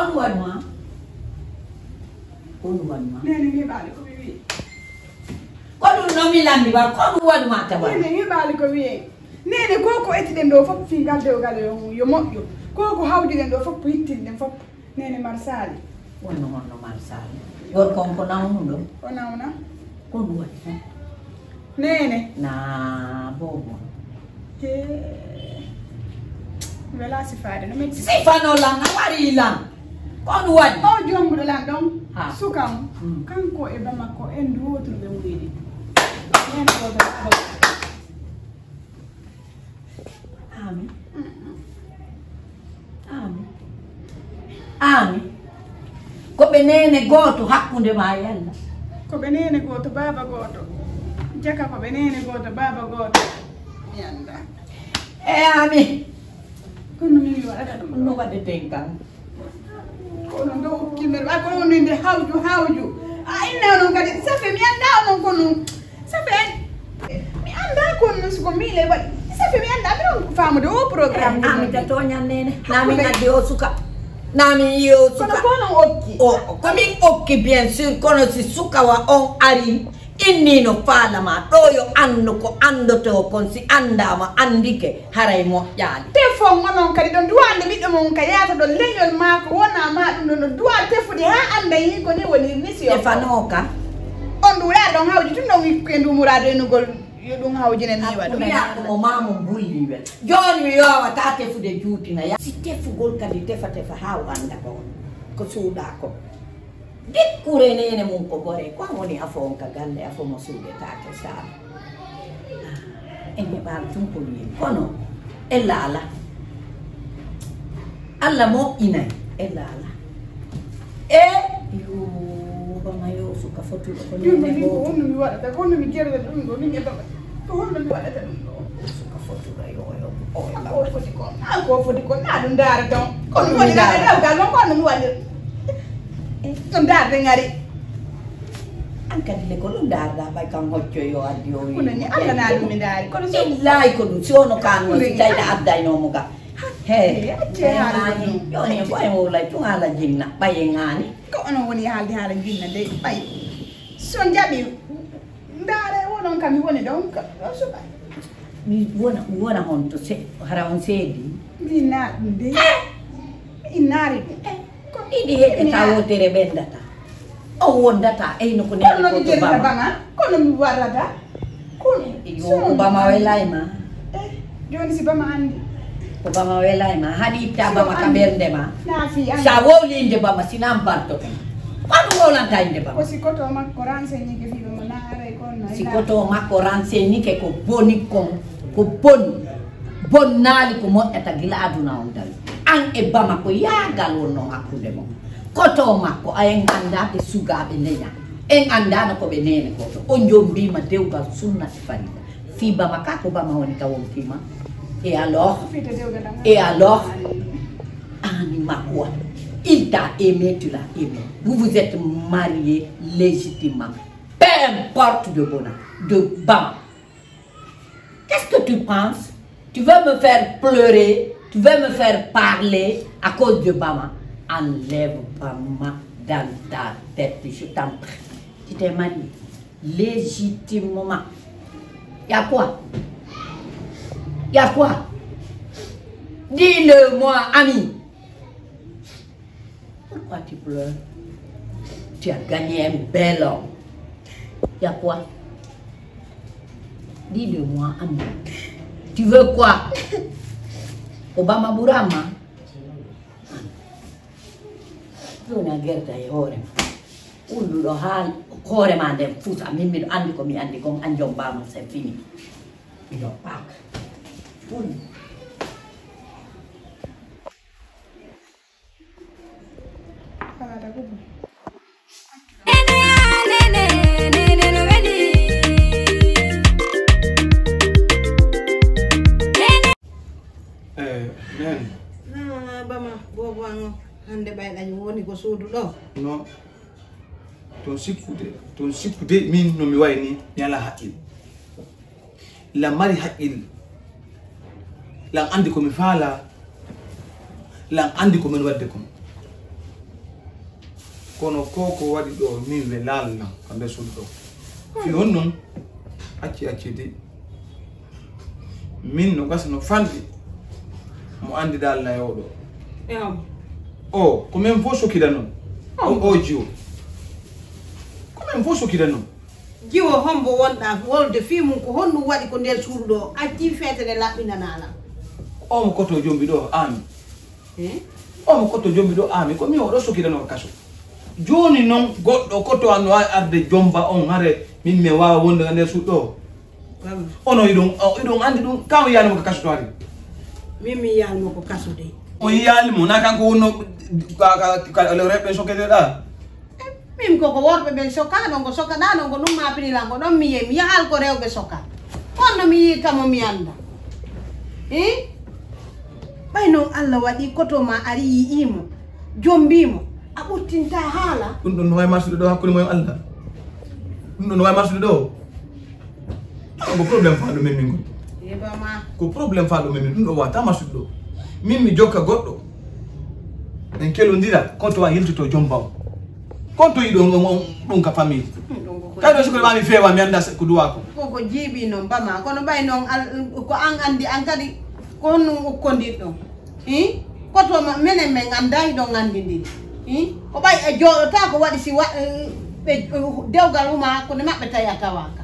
Kon wanma. Kon wanma. Néné ngi baali ko wi. Kon no mi landi ba kon wanma ta ba. Néné ngi baali ko wi. Néné koko etiden do fop fi galde o gale yo moƴƴo. Koko hawjiden do fop hittiden fop. Néné marsali. Wonno honno marsali. Gor kon ko nawnudo. O nawna. Kon wani. Néné. Na bobo. Wela sifade no metti. Sifano lang wari lang. Kon wani. O jombudo lan don. Ha. Sukam. Kanko e Bamako en duwotul be wuri. Néné ko do. Ami. Ami. Ami. Ko be Néné goto hakkunde ma yalla. Ko be Néné goto baba goto. Jaka ko be Néné goto baba goto. Yanda. Ami. Kono mi wala dum. No wade tenkan. Kono do kimel ba kono ninde hawju. Inna non kadi safe mi anda non kono. Safe mi anda kono su ko mi le ba. Safe mi anda mi non famude o programme. Ami ta tonya Néné. Nami ngadi o suka. Nami yo suka. Kono okki. Oh, komi okki bien sûr kono si suka wa on ari. Inni no falama doyo andu ko andoto kon si andama andike haray mo yaali. Te fo ngonon kadi don duwande biddo mon ka yata do leñol mako wona ma dum no duwa tefude ha anda yi ko ni woni mission. Stefanoka. On dura don hawji tun don wikendu murado en gol yo dum hawjine ni wado. Ya ko mamo bulli wel. Joni yo wa ta tefude juutina ya. Si tefugol kadi tefa ha anda ko suuda ko. Dikkure Néné mum ko gore ko woni afon ka galle afo mo suude taate sala ene baal tumpol yi kono ella alla mo ina ella yo bama yo suka fotu ko Néné ko on mi wada ko on mi jerde dum do ni ngeba ko on mi wada dum suka fotu ga yo ko foti ko na dum dara don ko mi wada da gal ko on mi wada ndar de ngari ankadi le ko ɗum darda bay kam hoccoyo addi o kono ni alla na ɗum mi daari kono so billahi ko ɗum sono kanno si tawde addaynomo ga he ceerani yoni ko en wolay tun ala jinna ɓaye ngani ko onon woni haalde haala jinna de ɓay so jaɓi ndaare wonon kam mi woni ɗon so ɓay mi wona honto hara on seedi mi naa ɗum de mi naari ɗum ko ɗiɗi heɗeta wotere ɓendata o wondata eyno ko Néné kono mi jerita bama kono mi warrata kono yo ko bama welayma joni si bama andi ko bama welayma haɗi itta bama ka ɓerdema naafi andi sa wowli inde bama sinan bartoto waɗum wowlanta inde bama ko sikoto makko renseigné ke fiɓe mo naaray kono sikoto makko renseigné ke ko boni kon ko bonnali ko moƴƴata gila aduna on dawi an e bama ko yaagal wonno hakkude mo koto makko en anda ɓe sugaɓe leña en andano koɓe Néné koto on jombima dewgal sunnati farida fi bama ka ko bama woni ka wontima et alors ani makwa il t'a aimé, tu l'as aimé, vous vous êtes mariés légitimement, peu importe de bonheur, de bama. Qu'est-ce que tu penses? Tu veux me faire pleurer? Tu veux me faire parler à cause de Bama? Enlève Bama dans ta tête, je t'en prie. Tu t'es marié légitimement. Y'a quoi? Y'a quoi? Dis-le-moi, ami. Pourquoi tu pleures? Tu as gagné un bel homme. Y'a quoi? Dis-le-moi, ami. Tu veux quoi? Obama Burama. Una gerta e hore. Ulu do hal hore ma dem fusa mimmi andi ko mi andi ko anjom bama c'est fini. Il en parle. Ulu. Néné No Wely. Bama bobo an hande bayɗañi woni ko suudu ɗo non ton sikkude min no mi wayi ni mi ala haqqil lan mari haqqil lan andi komi faala lan andi komin wadde kon kono koko wadi do min we lalna kambe suldo fi non acci de min no gasno fandi mo andi dal la yodo ko men fo sokida non o jiwo ko men fo sokida non jiwo hombo wonda wolde fi mum ko honnu wadi ko der suudo acci fete de labbina nala o mo koto jombi do ami o mo koto jombi do ami ko mi o do sokida no kaso joni non goddo koto an arde jomba on hare min me wawa wonde der suudo ono idon andi dum kaw yaali mo kaso to ari mimi yaali mo ko kaso de o yaali mo na kan ko wonno ka le rebe sokede da mim ko worbe ben soka non ko soka da non ko num ma pini lango don mi yemi yaal ko rewbe soka kono mi kamo mi anda bay non Allah wadi koto ma ari imo jombimo abutinta hala dum don way marsude do hakkunde moy Allah dum don way marsude do ko problem fa do men min ko problem fa do men dum do wata marsude do min mi jokka goddo en kelo ndira konto wa yiltito jombaw konto yido dum ka famille kado siko ba mi fewa mi anda ko duwa ko jibi non bama kono bay non ko an andi an kadi ko non kondi do koto menen men andai do ngandindi ko bay e jodo ta ko wadi si be dewgal uma ko ne mabbe tayata waka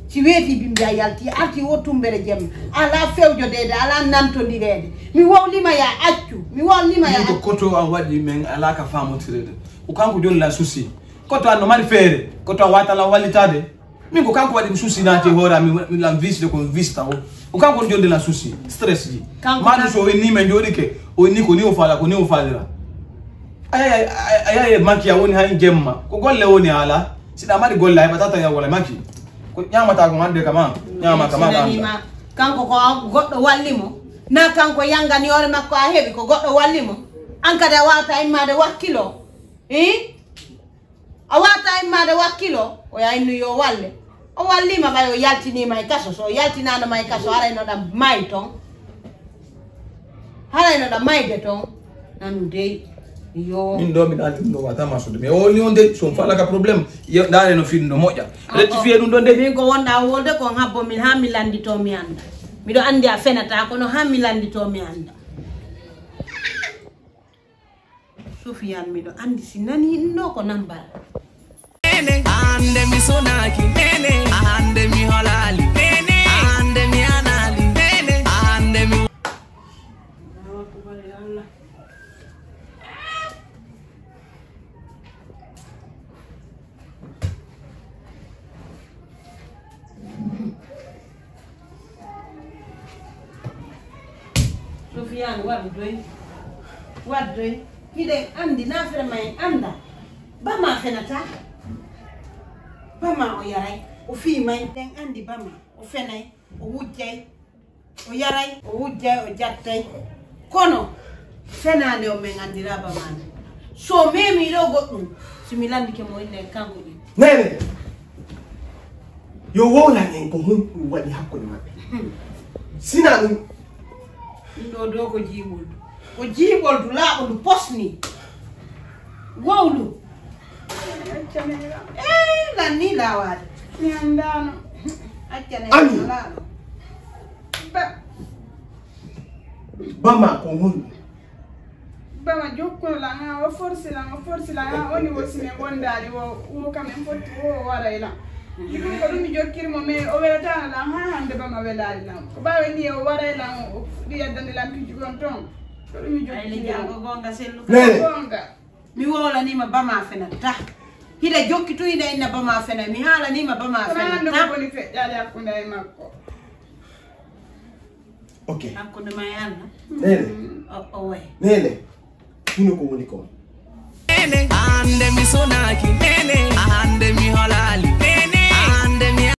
si weti bimbiya yalti arti wotumbere jem ala fewjo dede ala nanto direde mi wawlima ya accu mi wawlima ya ko koto an wadi men ala ka famotirede o kanko joni la souci koto an no mari fere koto wata la walitade min ko kanko wadi souci nati hora mi la visite ko vista o kanko joni la souci stress ji madu so ni men jodi ke o ni ko ni o fala ko ni o falira ay maki ya woni han gemma ko golle woni ala sida mari golle ay batata ya wala maki ko nyamata ko hande kama nyama kama kanko ko goddo wallimo na kanko yangani hore makko a hebi ko goddo wallimo an kada wata immade wakkilo a wata immade wakkilo o yaynu yo walle o wallima bayo yaltini may kaso so yaltinano may kaso haray no dam may ton haray no dam mayde ton nanu dey yo min do mi dal dum do wata masude me o ni onde so fala ka problem dare no fin no moja rectifier dum do de min ko wonda wolde ko habbo min ha mi landito mi anda mi do andi a fenata ko no ha mi landito mi anda Sofiane mi do andi si nani no ko nambal Nene ande mi sonaki nene ande mi holali nene ande mi anali nene ande mi Sofiane waddoy hide andi na fere may anda bama fenata bama o yaray o fi may den andi bama o fenay o wujjay o yaray o wujjay o jattay kono fenande o men andira bama so memi do goddum simi landike mo inde kanko di nene yo wola en ko mun wadi hakkude mabbe sina dum do ko jibol du laabo du posni wawlu la ni lawade mi andano accane la bama ko mun bama jokko la nga o force la nga oni wosi me gondari wo kam en fotti wo warayla dum ko dum jokkirmo me o welata la ha hande bama welali lam ko bawe ni o warayla o di yaddande lam ki gon ton ko dum jokkirmo gonga sellu gonga mi wola ni ma bama fenata hida jokki to hida inna bama fena mi hala ni ma bama fenata ko ni fe jali akunda e makko okay akunda mayana nene o way nene hino ko woni ko nene ande mi sonaki